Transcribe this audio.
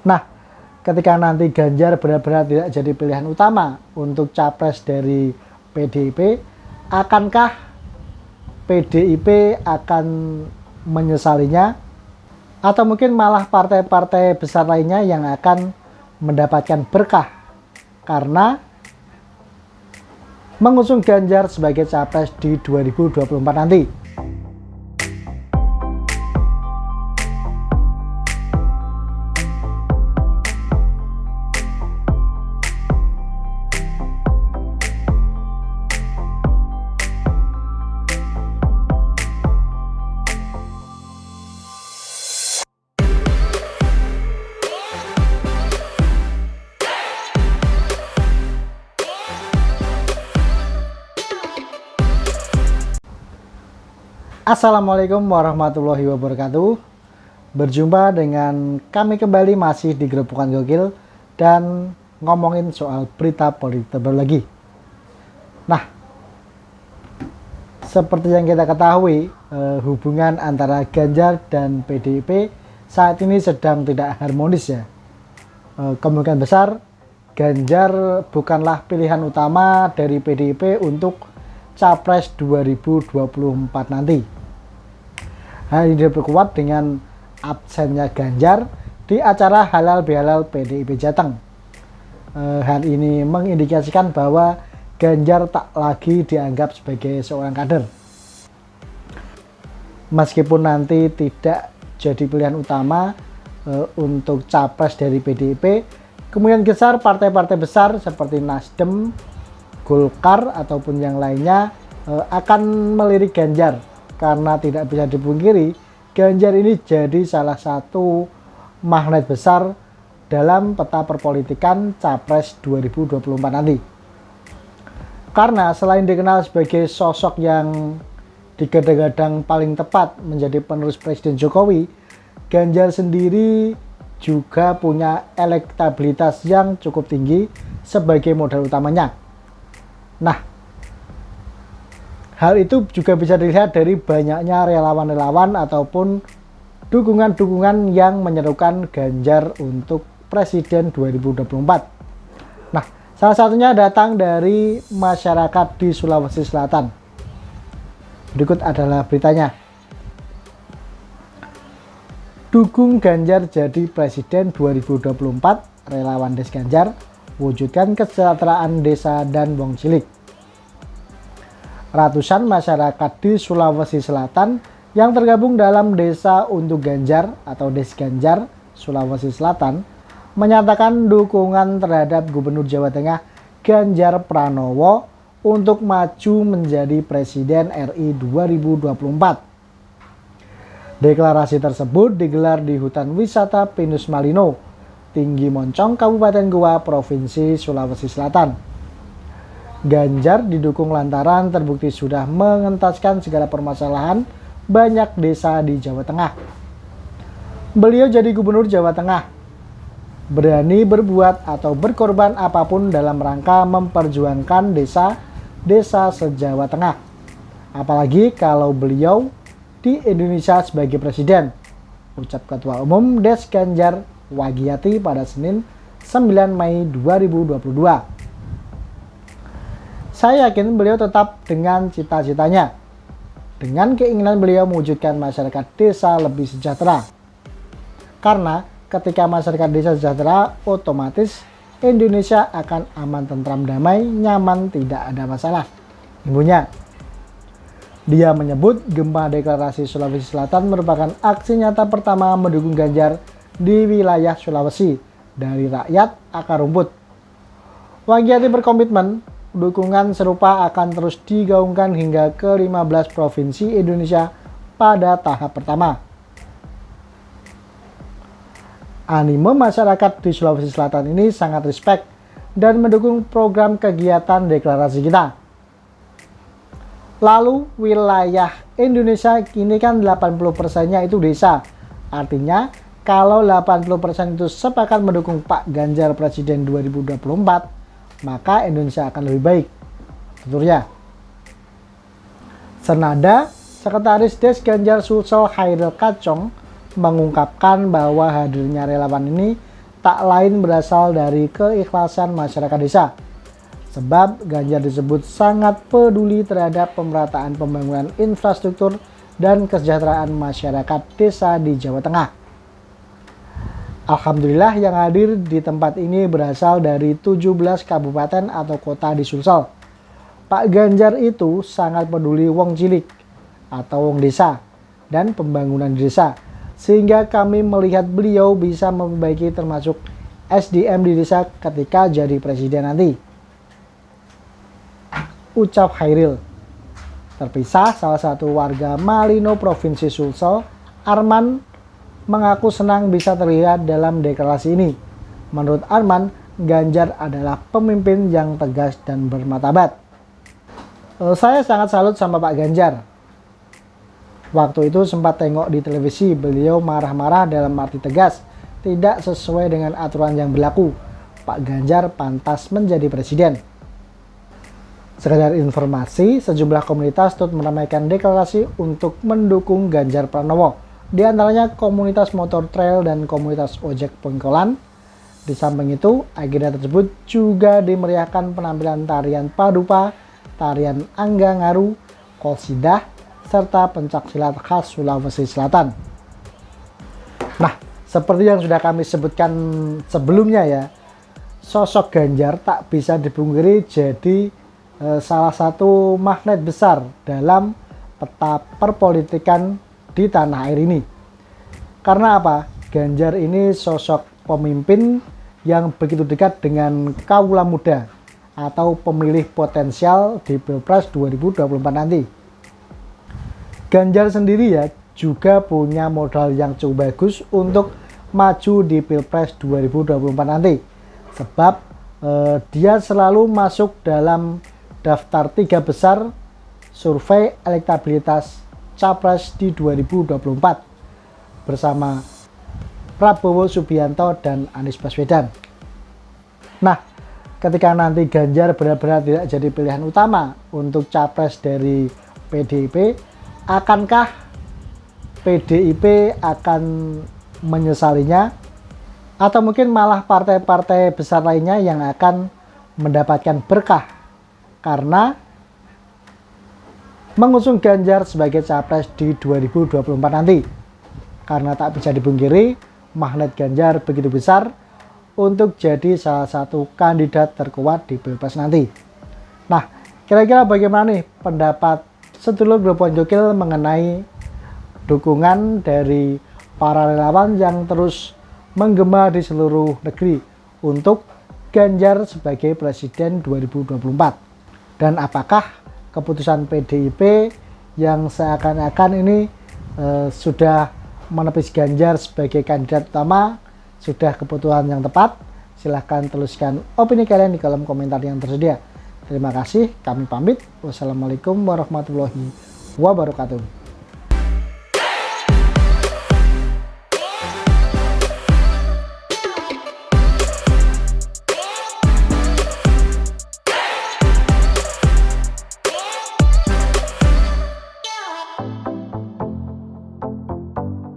Nah, ketika nanti Ganjar benar-benar tidak jadi pilihan utama untuk capres dari PDIP, akankah PDIP akan menyesalinya? Atau mungkin malah partai-partai besar lainnya yang akan mendapatkan berkah karena mengusung Ganjar sebagai capres di 2024 nanti? Assalamualaikum warahmatullahi wabarakatuh. Berjumpa dengan kami kembali masih di Gerobokan Gokil dan ngomongin soal berita politik terbaru lagi. Nah, seperti yang kita ketahui, hubungan antara Ganjar dan PDIP saat ini sedang tidak harmonis ya. Kemungkinan besar Ganjar bukanlah pilihan utama dari PDIP untuk Capres 2024 nanti. Hal ini diperkuat dengan absennya Ganjar di acara Halal Bihalal PDIP Jateng. Hal ini mengindikasikan bahwa Ganjar tak lagi dianggap sebagai seorang kader. Meskipun nanti tidak jadi pilihan utama untuk capres dari PDIP, kemungkinan besar partai-partai besar seperti Nasdem, Golkar ataupun yang lainnya akan melirik Ganjar karena tidak bisa dipungkiri Ganjar ini jadi salah satu magnet besar dalam peta perpolitikan Capres 2024 nanti. Karena selain dikenal sebagai sosok yang digadang-gadang paling tepat menjadi penerus Presiden Jokowi, Ganjar sendiri juga punya elektabilitas yang cukup tinggi sebagai modal utamanya. Nah, hal itu juga bisa dilihat dari banyaknya relawan-relawan ataupun dukungan-dukungan yang menyerukan Ganjar untuk Presiden 2024. Nah, salah satunya datang dari masyarakat di Sulawesi Selatan. Berikut adalah beritanya. Dukung Ganjar jadi Presiden 2024, relawan Des Ganjar wujudkan kesejahteraan desa dan wong cilik. Ratusan masyarakat di Sulawesi Selatan yang tergabung dalam Desa Untuk Ganjar atau Des Ganjar, Sulawesi Selatan, menyatakan dukungan terhadap Gubernur Jawa Tengah Ganjar Pranowo untuk maju menjadi Presiden RI 2024. Deklarasi tersebut digelar di Hutan Wisata Pinus Malino, Tinggi Moncong, Kabupaten Goa, Provinsi Sulawesi Selatan. Ganjar didukung lantaran terbukti sudah mengentaskan segala permasalahan banyak desa di Jawa Tengah. Beliau jadi Gubernur Jawa Tengah, berani berbuat atau berkorban apapun dalam rangka memperjuangkan desa-desa se-Jawa Tengah. Apalagi kalau beliau di Indonesia sebagai Presiden, ucap Ketua Umum Des Ganjar Wagiati pada Senin 9 Mei 2022. Saya yakin beliau tetap dengan cita-citanya, dengan keinginan beliau mewujudkan masyarakat desa lebih sejahtera. Karena ketika masyarakat desa sejahtera, otomatis Indonesia akan aman, tentram, damai, nyaman, tidak ada masalah. Ibunya. Dia menyebut gempa deklarasi Sulawesi Selatan merupakan aksi nyata pertama mendukung Ganjar di wilayah Sulawesi dari rakyat akar rumput. Wagiati berkomitmen dukungan serupa akan terus digaungkan hingga ke 15 provinsi Indonesia pada tahap pertama. Anime masyarakat di Sulawesi Selatan ini sangat respect dan mendukung program kegiatan deklarasi kita. Lalu wilayah Indonesia kini kan 80%-nya itu desa. Artinya kalau 80% itu sepakat mendukung Pak Ganjar Presiden 2024, maka Indonesia akan lebih baik. Tentunya. Senada Sekretaris Des Ganjar Sulsel Khairil Kacong mengungkapkan bahwa hadirnya relawan ini tak lain berasal dari keikhlasan masyarakat desa. Sebab Ganjar disebut sangat peduli terhadap pemerataan pembangunan infrastruktur dan kesejahteraan masyarakat desa di Jawa Tengah. Alhamdulillah yang hadir di tempat ini berasal dari 17 kabupaten atau kota di Sulsel. Pak Ganjar itu sangat peduli wong cilik atau wong desa dan pembangunan desa, sehingga kami melihat beliau bisa memperbaiki termasuk SDM di desa ketika jadi presiden nanti. Ucap Khairil. Terpisah, salah satu warga Malino Provinsi Sulsel, Arman, mengaku senang bisa terlihat dalam deklarasi ini. Menurut Arman, Ganjar adalah pemimpin yang tegas dan bermartabat. Saya sangat salut sama Pak Ganjar. Waktu itu sempat tengok di televisi, beliau marah-marah dalam arti tegas, tidak sesuai dengan aturan yang berlaku. Pak Ganjar pantas menjadi presiden. Sekedar informasi, sejumlah komunitas turut meramaikan deklarasi untuk mendukung Ganjar Pranowo. Di antaranya komunitas motor trail dan komunitas ojek pengkolan. Di samping itu, agenda tersebut juga dimeriahkan penampilan tarian padupa, tarian angga-ngaru, kolsidah, serta pencaksilat khas Sulawesi Selatan. Nah, seperti yang sudah kami sebutkan sebelumnya ya, sosok Ganjar tak bisa dipungkiri jadi salah satu magnet besar dalam peta perpolitikan di tanah air ini. Karena apa? Ganjar ini sosok pemimpin yang begitu dekat dengan kaula muda atau pemilih potensial di Pilpres 2024 nanti. Ganjar sendiri ya juga punya modal yang cukup bagus untuk maju di Pilpres 2024 nanti. Sebab dia selalu masuk dalam daftar 3 besar survei elektabilitas Capres di 2024 bersama Prabowo Subianto dan Anies Baswedan. Nah, ketika nanti Ganjar benar-benar tidak jadi pilihan utama untuk Capres dari PDIP, akankah PDIP akan menyesalinya atau mungkin malah partai-partai besar lainnya yang akan mendapatkan berkah karena mengusung Ganjar sebagai capres di 2024 nanti? Karena tak bisa dipungkiri, magnet Ganjar begitu besar untuk jadi salah satu kandidat terkuat di Pilpres nanti. Nah, kira-kira bagaimana nih pendapat sedulur Grup Ponjokil mengenai dukungan dari para relawan yang terus menggema di seluruh negeri untuk Ganjar sebagai presiden 2024? Dan apakah keputusan PDIP yang seakan-akan ini sudah menepis Ganjar sebagai kandidat utama sudah keputusan yang tepat? Silahkan tuliskan opini kalian di kolom komentar yang tersedia. Terima kasih, kami pamit. Wassalamualaikum warahmatullahi wabarakatuh.